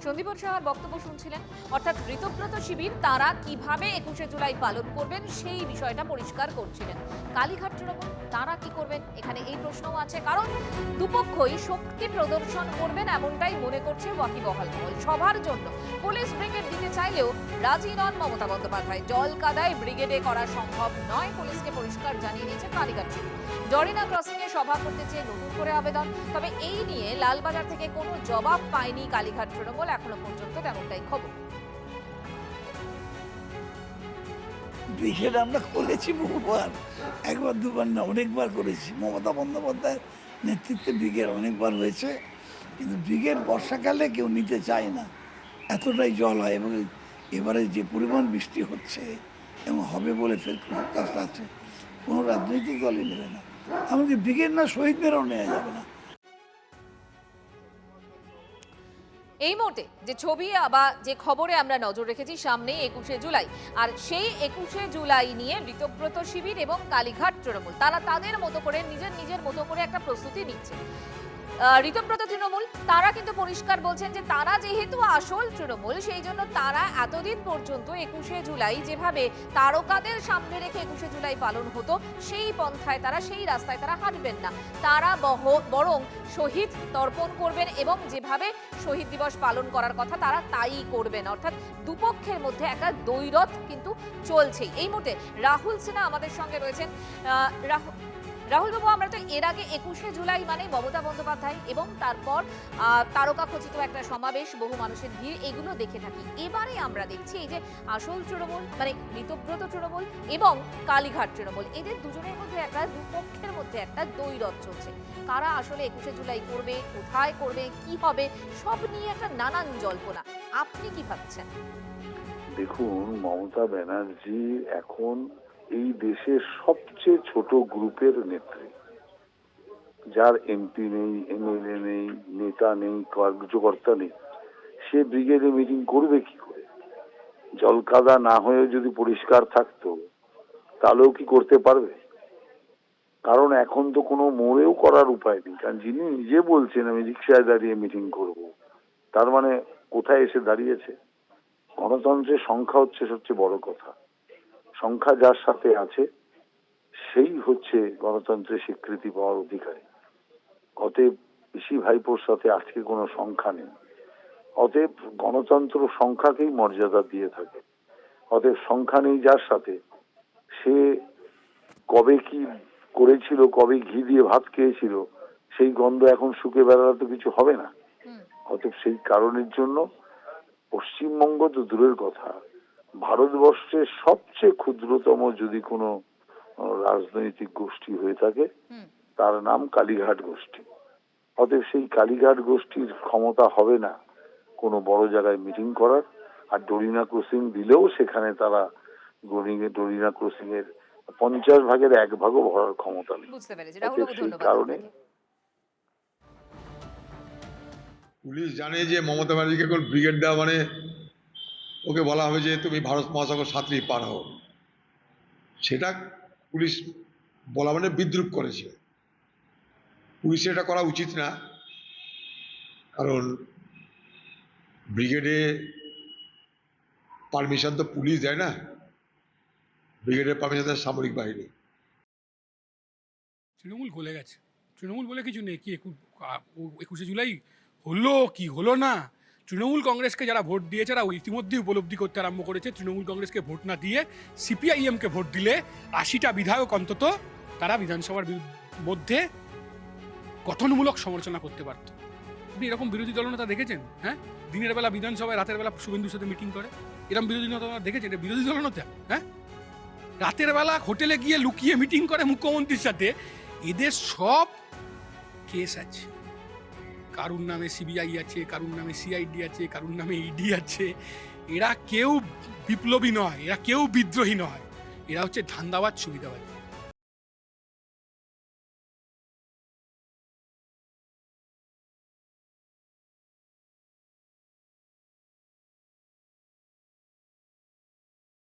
সন্দীপন সাহার বক্তব্য শুনছিলেন। অর্থাৎ ঋতব্রত শিবির তারা কিভাবে 21শে জুলাই পালন করবেন সেই বিষয়টা পরিষ্কার করছিলেন। কালীঘাট তৃণমূল তারা কি করবেন, এখানে এই প্রশ্নও আছে। কারণ দুপক্ষই শক্তি প্রদর্শন করবেন এমনটাই মনে করছে ওয়াকিবহাল মহল। সবার জন্য পুলিশ ব্রিগেড দিতে চাইলেও রাজি নন মমতা বন্দ্যোপাধ্যায়। জল কাদায় ব্রিগেডে করা সম্ভব নয়, পুলিশকে পরিষ্কার জানিয়ে দিয়েছে কালীঘাট শিবির। ডরিনা ক্রসিং এ সভা করতে চেয়ে নতুন করে আবেদন। তবে এই নিয়ে লালবাজার থেকে কোনো জবাব পায়নি কালীঘাট তৃণমূল এখনো পর্যন্ত, তেমনটাই খবর। ব্রিগেড আমরা করেছি বহুবার, একবার দুবার না অনেকবার করেছি। মমতা বন্দ্যোপাধ্যায়ের নেতৃত্বে ব্রিগেড অনেকবার হয়েছে, কিন্তু ব্রিগেড বর্ষাকালে কেউ নিতে চায় না, এতটাই জল হয়। এবং এবারে যে পরিমাণ বৃষ্টি হচ্ছে এবং হবে বলে ফোরকাস্ট আছে, কোনো রাজনৈতিক দলই নেবে না। এমনকি ব্রিগেড না শহীদদেরও নেওয়া যাবে না। এই মুহূর্তে যে ছবি বা যে খবরে আমরা নজর রেখেছি, সামনে 21শে জুলাই, আর সেই 21শে জুলাই নিয়ে ঋতব্রত শিবির এবং কালীঘাট তৃণমূল তারা তাদের মতো করে নিজের মতো করে একটা প্রস্তুতি নিচ্ছে। ঋতব্রত তৃণমূল তারা কিন্তু পরিষ্কার বলছেন যে তারা যেহেতু আসল তৃণমূল, সেই জন্য তারা এতদিন পর্যন্ত 21শে জুলাই যেভাবে তারকাদের সামনে রেখে 21শে জুলাই পালন হতো সেই পন্থায় তারা, সেই রাস্তায় তারা হাঁটবেন না। তারা বরং শহীদ তর্পণ করবেন এবং যেভাবে শহীদ দিবস পালন করার কথা তারা তাই করবেন। অর্থাৎ দুপক্ষের মধ্যে একটা দ্বৈরথ কিন্তু চলছেই। এই মুহূর্তে রাহুল সিনহা আমাদের সঙ্গে রয়েছেন। রাহুল বাবু, আমরা তো এর আগে 21শে জুলাই মানে মমতা বন্দ্যোপাধ্যায় এবং তারপর তারকা খচিত একটা সমাবেশ, বহু মানুষের ভিড়, এগুলো দেখে থাকি। এবারে আমরা দেখছি এই যে আসল তৃণমূল মানে ঋতব্রত তৃণমূল এবং কালীঘাট তৃণমূল, এদের দুজনের মধ্যে একটা, দুপক্ষের মধ্যে একটা দ্বৈরথ চলছে। কারা আসলে 21শে জুলাই করবে, কোথায় করবে, কি হবে, সব নিয়ে একটা নানান জল্পনা। আপনি কি ভাবছেন? দেখুন, মমতা ব্যানার্জি এখন এই দেশের সবচেয়ে ছোট গ্রুপের নেত্রী, যার এমপি নেই, এমএলএ নেই, নেতা নেই, কার্যকর্তা নেই। সে ব্রিগেডে মিটিং করবে কি করে? জলকাদা না হয়ে যদি পরিষ্কার থাকতো তাহলেও কি করতে পারবে? কারণ এখন তো কোনো মোড়েও করার উপায় নেই। কারণ যিনি নিজে বলছেন আমি রিক্সায় দাঁড়িয়ে মিটিং করব, তার মানে কোথায় এসে দাঁড়িয়েছে? গণতন্ত্রের সংখ্যা হচ্ছে সবচেয়ে বড় কথা। সংখ্যা যার সাথে আছে সেই হচ্ছে গণতন্ত্রের স্বীকৃতি পাওয়ার অধিকারী। অতএব পিসি ভাইপোর সাথে আজকে কোনো সংখ্যা নেই। অতএব গণতন্ত্র সংখ্যাকেই মর্যাদা দিয়ে থাকে। অতএব সংখ্যা নেই যার সাথে, সে কবে কি করেছিল, কবে ঘি দিয়ে ভাত খেয়েছিল, সেই গন্ধ এখন শুকে বেড়ালে তো কিছু হবে না। অতএব সেই কারণের জন্য পশ্চিমবঙ্গ তো দূরের কথা, ভারতবর্ষের সবচেয়ে ক্ষুদ্রতম যদি কোনো রাজনৈতিক গোষ্ঠী হয়ে থাকে তার নাম কালীঘাট গোষ্ঠী। অতএব সেই কালীঘাট গোষ্ঠীর ক্ষমতা হবে না কোনো বড় জায়গায় মিটিং করার। আর ডরিনা ক্রসিং দিলেও সেখানে তারা ডরিনা ক্রসিং এর 50 ভাগের 1 ভাগও ভরার ক্ষমতা নেই। বুঝতে পেরেছি রাহুল বাবু, সেই ধন্যবাদ কারণে পুলিশ জানে যে মমতা ব্যানার্জিকে এখন ব্রিগেড দেওয়া মানে ওকে বলা হবে যে তুমি ভারত মহাসাগর সাঁতরিয়ে পার হও। সেটা পুলিশ বলা মানে বিদ্রুপ করেছে। পুলিশের এটা করা উচিত না, কারণ ব্রিগেডে পারমিশন তো পুলিশ দেয় না, ব্রিগেডের পারমিশন দেয় সামরিক বাহিনী। তৃণমূল গলে গেছে, তৃণমূল বলে কিছু নেই। কি 21শে জুলাই হলো কি হলো না, তৃণমূল কংগ্রেসকে যারা ভোট দিয়েছে তারা ইতিমধ্যেই উপলব্ধি করতে আরম্ভ করেছে তৃণমূল কংগ্রেসকে ভোট না দিয়ে সিপিআইএমকে ভোট দিলে 80টা বিধায়ক অন্তত তারা বিধানসভার মধ্যে গঠনমূলক সমালোচনা করতে পারত। আপনি এরকম বিরোধী দলনেতা দেখেছেন? হ্যাঁ, দিনের বেলা বিধানসভায়, রাতের বেলা শুভেন্দুর সাথে মিটিং করে, এরকম বিরোধী নেতা দেখেছেন? এটা বিরোধী দলনেতা? হ্যাঁ, রাতের বেলা হোটেলে গিয়ে লুকিয়ে মিটিং করে মুখ্যমন্ত্রীর সাথে। এদের সব কেস আছে, কারুর নামে সিবিআই আছে, কারুর নামে সিআইডি আছে, কারুর নামে ইডি আছে। এরা কেউ বিপ্লবী নয়, এরা কেউ বিদ্রোহী নয়, এরা হচ্ছে ধান্দাবাজ, সুবিধাবাজ।